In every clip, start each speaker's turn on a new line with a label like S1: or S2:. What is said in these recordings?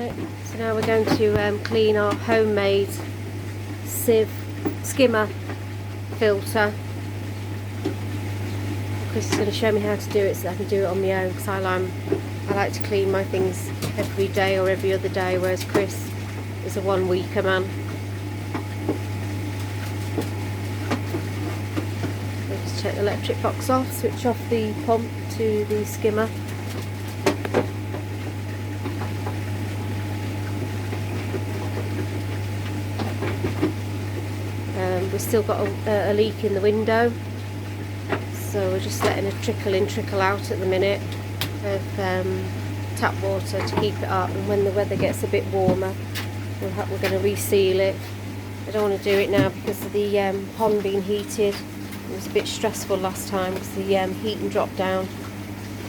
S1: Right, so now we're going to clean our homemade skimmer filter. Chris is going to show me how to do it so I can do it on my own, because I like to clean my things every day or every other day, whereas Chris is a 1 weeker man. So just take the electric box off, switch off the pump to the skimmer. We've still got a leak in the window, so we're just letting it trickle in, trickle out at the minute of tap water to keep it up, and when the weather gets a bit warmer we're going to reseal it. I don't want to do it now because of the pond being heated. It was a bit stressful last time because the heating dropped down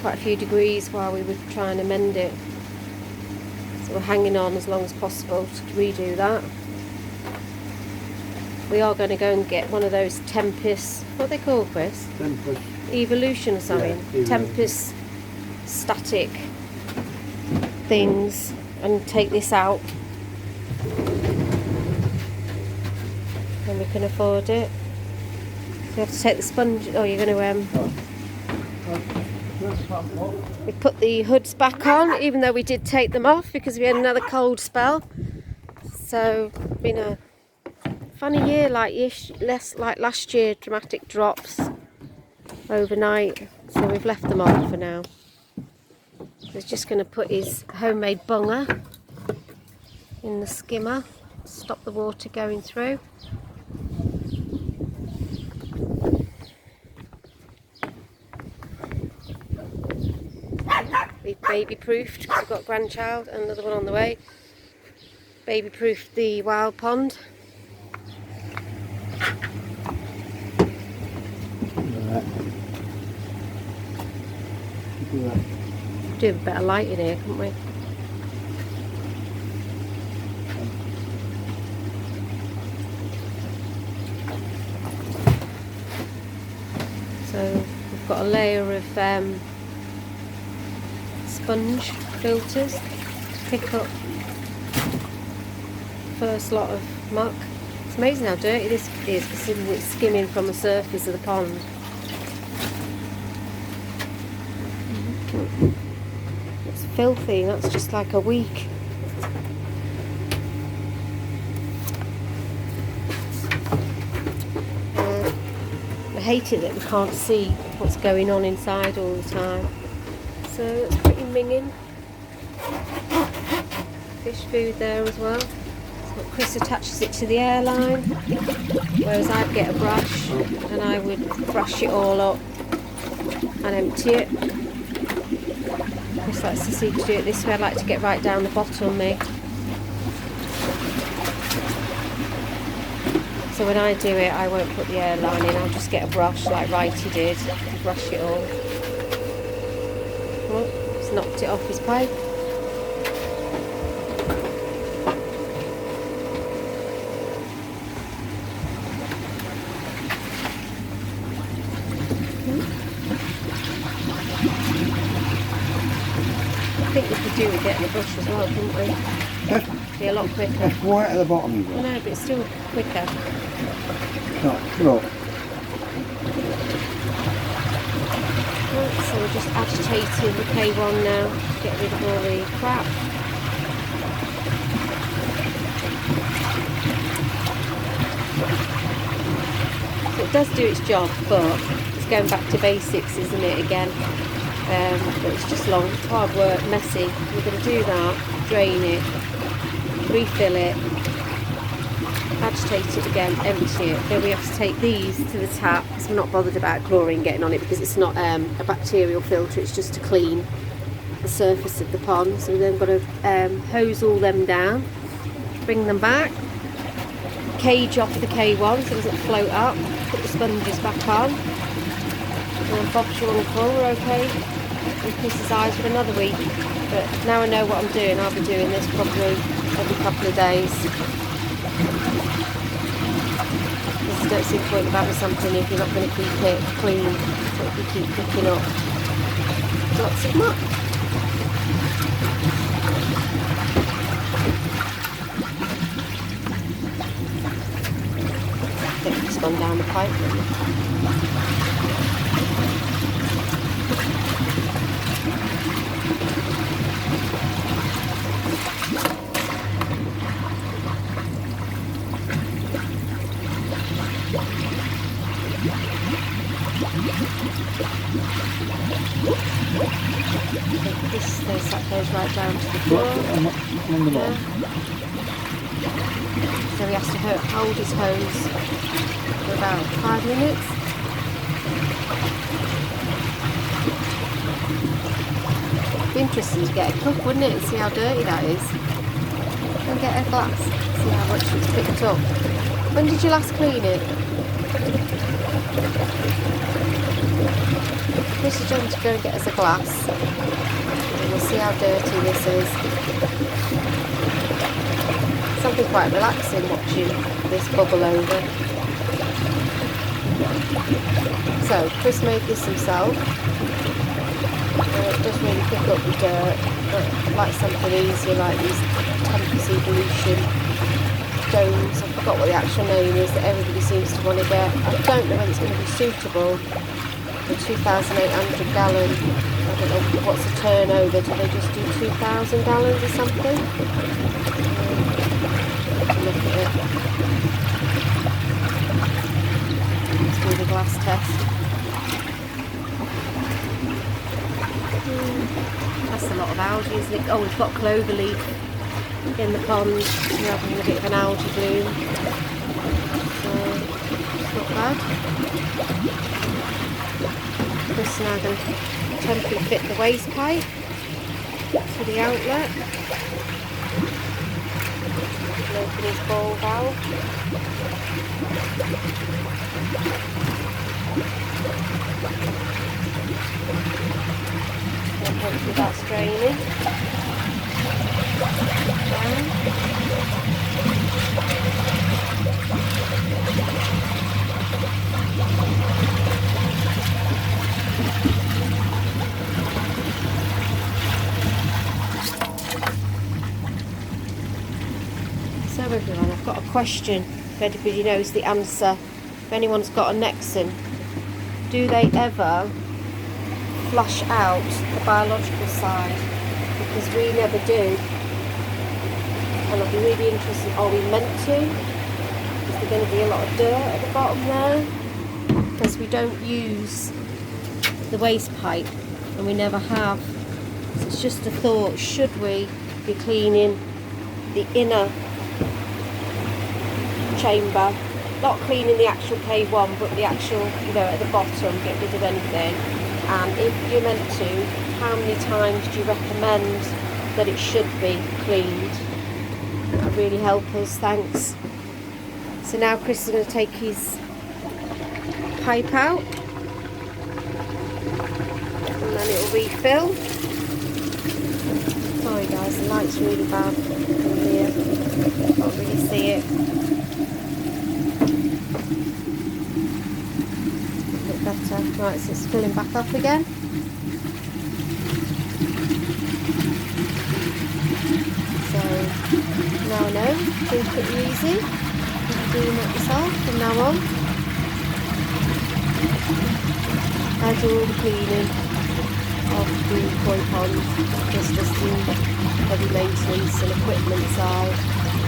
S1: quite a few degrees while we were trying to mend it, so we're hanging on as long as possible to redo that. We are going to go and get one of those Tempest, what are they called, Chris?
S2: Tempest.
S1: Evolution or something.
S2: Yeah,
S1: Tempest static things, and take this out when we can afford it. So you have to take the sponge. Oh, you're going to we put the hoods back on, even though we did take them off because we had another cold spell. So it's been a funny year, less like last year, dramatic drops overnight, so we've left them on for now. He's just going to put his homemade bunger in the skimmer, stop the water going through. We've baby proofed because we've got a grandchild and another one on the way. Baby proofed the wild pond. Do a bit of light in here, couldn't we? So we've got a layer of sponge filters to pick up the first lot of muck. It's amazing how dirty this is considering it's skimming from the surface of the pond. It's filthy, that's just like a week. I hate it that we can't see what's going on inside all the time. So it's pretty minging. Fish food there as well. So Chris attaches it to the airline, whereas I'd get a brush and I would brush it all up and empty it. Chris likes to see to do it this way. I like to get right down the bottom me. So when I do it, I won't put the airline in, I'll just get a brush like Righty did and brush it all. Oh, he's knocked it off his pipe. I think we could do with getting a brush as well, couldn't we? Be a lot quicker.
S2: That's right at the bottom of it.
S1: I know, but it's still quicker.
S2: Look.
S1: Right, so we're just agitating the K1 now to get rid of all the crap. So it does do its job, but it's going back to basics, isn't it, again? But it's just long, it's hard work, messy. We're going to do that, drain it, refill it, agitate it again, empty it. Then we have to take these to the tap because we're not bothered about chlorine getting on it because it's not a bacterial filter, it's just to clean the surface of the pond. So we've then got to hose all them down, bring them back, cage off the K1 so it doesn't float up, put the sponges back on, and then Bob's your uncle, we're okay. And Chris's eyes for another week. But now I know what I'm doing, I'll be doing this probably every couple of days. I don't see the point of having something if you're not going to keep it clean, so if you keep picking up lots of muck. pipe. That goes right down to the floor.
S2: On the bottom.
S1: So he has to hold his hose for about 5 minutes. It'd be interesting to get a cup, wouldn't it, and see how dirty that is. And get a glass, see how much it's picked up. When did you last clean it? Chris is going to go and get us a glass. And we'll see how dirty this is. Something quite relaxing watching this bubble over. So Chris made this himself. It does really pick up the dirt, but like something easier, like these Tempest Evolution domes. I forgot what the actual name is that everybody seems to want to get. I don't know whether it's going to be suitable for 2,800 gallon. I don't know what's the turnover. Do they just do 2,000 gallons or something? Look at it. Let's do the glass test. That's a lot of algae, isn't it? Oh, we've got clover leaf in the pond. We're having a bit of an algae bloom. So, it's not bad. Chris is now going to temporarily fit the waste pipe to the outlet. And open his ball valve. And hopefully that's draining. So everyone, I've got a question. If anybody knows the answer, if anyone's got a Nexon, do they ever flush out the biological side? Because we never do. And I'd be really interested, are we meant to? Is there going to be a lot of dirt at the bottom there? Because we don't use the waste pipe, and we never have. So it's just a thought, should we be cleaning the inner chamber? Not cleaning the actual K1, but the actual, at the bottom, get rid of anything. And if you're meant to, how many times do you recommend that it should be cleaned? That would really help us, thanks. So now Chris is going to take his pipe out, and then it will refill. Sorry guys, the light's really bad from here. Can't really see it. A bit better. Right, so it's filling back up again. So now I know, it's pretty easy. I'm doing it myself from now on. I do all the cleaning of the koi pond, just as the heavy maintenance and equipment side,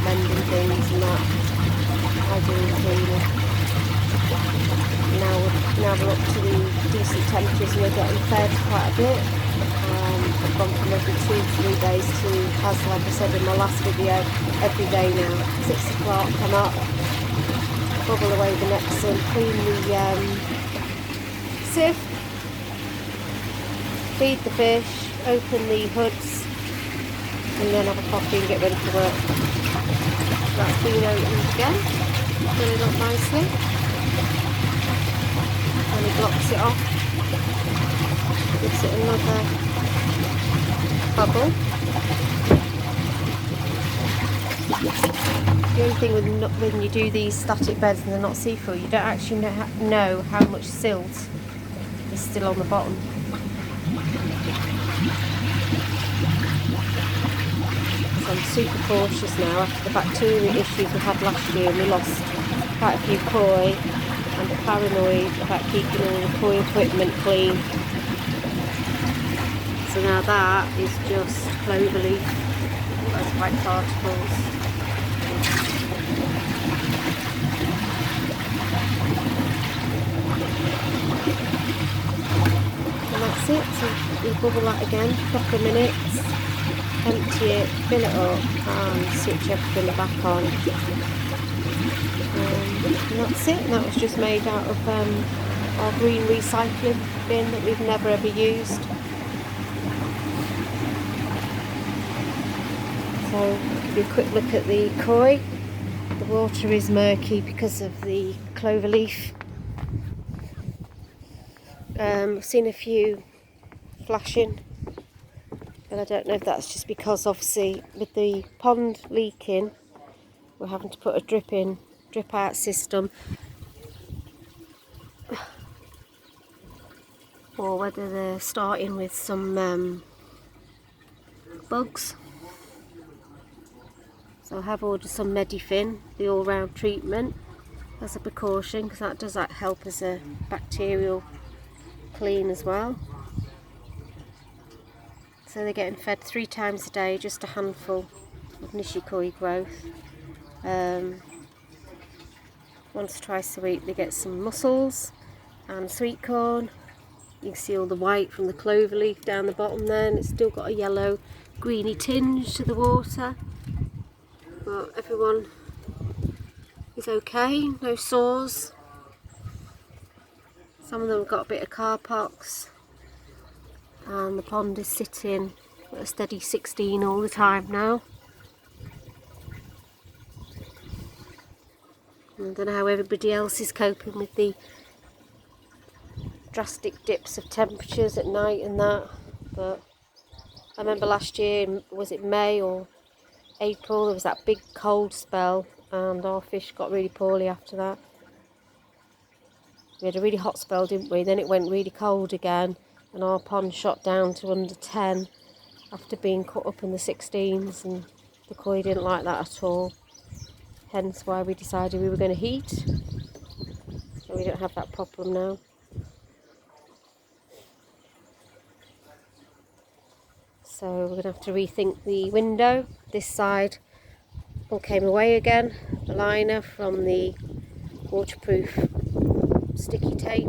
S1: mending things and that. I do all the cleaning. Now we're up to the decent temperatures and we're getting fed quite a bit. I've gone from every 2-3 days to, as like I said in my last video, every day now. 6 o'clock, I'm up, bubble away the Nexon, clean the sieve, feed the fish, open the hoods, and then have a coffee and get ready for work. That's been opened again, filling up nicely, and he blocks it off, gives it another bubble. The only thing with when you do these static beds and they're not see-through, you don't actually know how much silt is still on the bottom. So I'm super cautious now after the bacteria issues we had last year, and we lost quite a few koi. and paranoid about keeping all the koi equipment clean. So now that is just clover leaf, those white particles. And that's it. So you bubble that again for a couple of minutes, empty it, fill it up, and switch everything back on. And that's it. And that was just made out of our green recycling bin that we've never ever used. So I'll give you a quick look at the koi. The water is murky because of the clover leaf. I've seen a few flashing, but I don't know if that's just because obviously with the pond leaking we're having to put a drip out system, or whether they're starting with some bugs. So I have ordered some Medifin, the all-round treatment, as a precaution, because that does help as a bacterial clean as well. So they're getting fed 3 times a day, just a handful of nishikoi growth. Once or twice a week they get some mussels and sweet corn. You can see all the white from the clover leaf down the bottom there, and it's still got a yellow greeny tinge to the water. But everyone is okay, no sores. Some of them have got a bit of car pox, and the pond is sitting at a steady 16 all the time now. I don't know how everybody else is coping with the drastic dips of temperatures at night and that, but I remember last year, was it May or April, there was that big cold spell and our fish got really poorly after that. We had a really hot spell, didn't we? Then it went really cold again and our pond shot down to under 10 after being cut up in the 16s, and the koi didn't like that at all. Hence why we decided we were going to heat, so we don't have that problem now. So we're going to have to rethink the window. This side all came away again, the liner from the waterproof sticky tape.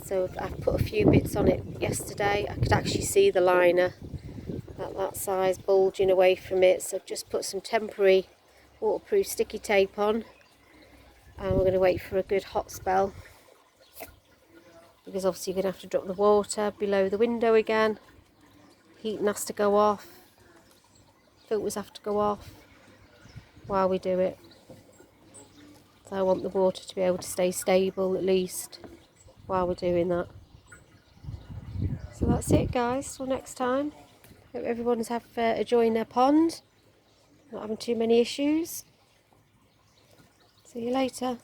S1: So I've put a few bits on it yesterday. I could actually see the liner at that size bulging away from it. So I've just put some temporary waterproof sticky tape on, and we're going to wait for a good hot spell, because obviously you're going to have to drop the water below the window again. Heating has to go off, filters have to go off while we do it. So I want the water to be able to stay stable at least while we're doing that. So that's it guys, till next time. Hope everyone's enjoying their pond, not having too many issues. See you later.